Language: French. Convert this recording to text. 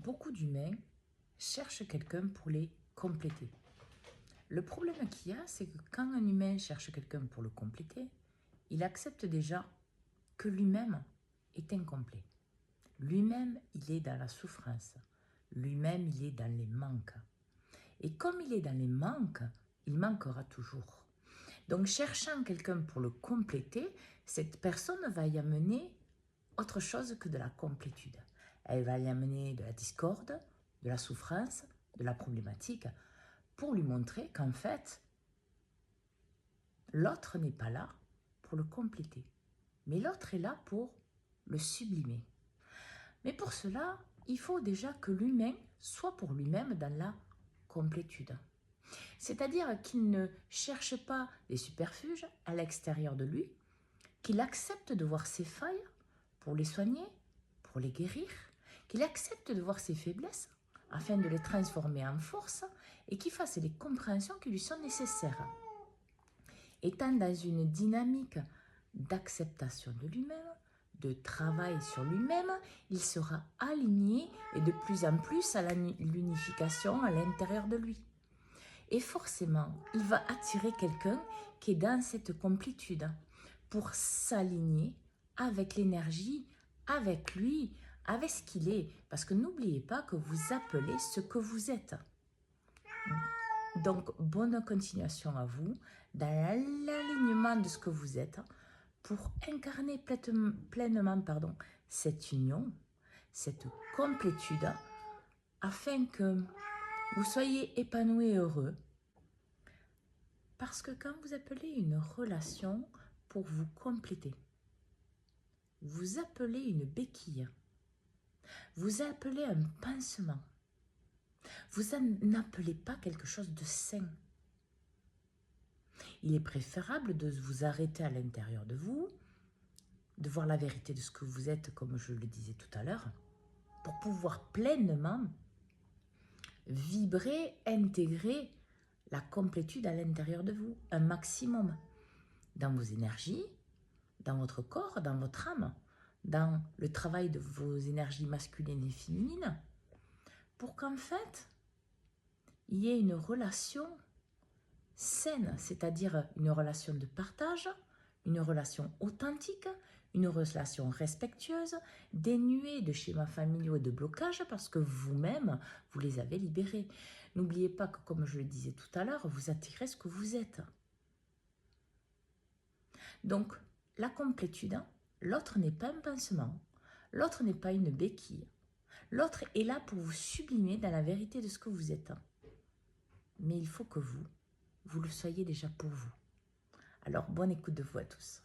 Beaucoup d'humains cherchent quelqu'un pour les compléter. Le problème qu'il y a, c'est que quand un humain cherche quelqu'un pour le compléter, il accepte déjà que lui-même est incomplet. Lui-même, il est dans la souffrance. Lui-même, il est dans les manques. Et comme il est dans les manques, il manquera toujours. Donc, cherchant quelqu'un pour le compléter, cette personne va y amener autre chose que de la complétude. Elle va y amener de la discorde, de la souffrance, de la problématique, pour lui montrer qu'en fait, l'autre n'est pas là pour le compléter, mais l'autre est là pour le sublimer. Mais pour cela, il faut déjà que l'humain soit pour lui-même dans la complétude. C'est-à-dire qu'il ne cherche pas des superfuges à l'extérieur de lui, qu'il accepte de voir ses failles pour les soigner, pour les guérir, qu'il accepte de voir ses faiblesses afin de les transformer en force et qu'il fasse les compréhensions qui lui sont nécessaires. Étant dans une dynamique d'acceptation de lui-même, de travail sur lui-même, il sera aligné et de plus en plus à l'unification à l'intérieur de lui. Et forcément, il va attirer quelqu'un qui est dans cette complétude pour s'aligner avec l'énergie, avec lui, avec ce qu'il est. Parce que n'oubliez pas que vous appelez ce que vous êtes. Donc, bonne continuation à vous dans l'alignement de ce que vous êtes pour incarner pleinement cette union, cette complétude, afin que vous soyez épanoui et heureux. Parce que quand vous appelez une relation pour vous compléter, vous appelez une béquille, vous appelez un pansement, vous n'appelez pas quelque chose de sain. Il est préférable de vous arrêter à l'intérieur de vous, de voir la vérité de ce que vous êtes, comme je le disais tout à l'heure, pour pouvoir pleinement vibrer, intégrer la complétude à l'intérieur de vous, un maximum, dans vos énergies, dans votre corps, dans votre âme, dans le travail de vos énergies masculines et féminines, pour qu'en fait, il y ait une relation saine, c'est-à-dire une relation de partage, une relation authentique, une relation respectueuse, dénuée de schémas familiaux et de blocages parce que vous-même, vous les avez libérés. N'oubliez pas que, comme je le disais tout à l'heure, vous attirez ce que vous êtes. Donc, la complétude, l'autre n'est pas un pansement, l'autre n'est pas une béquille. L'autre est là pour vous sublimer dans la vérité de ce que vous êtes. Mais il faut que vous le soyez déjà pour vous. Alors, bonne écoute de vous à tous.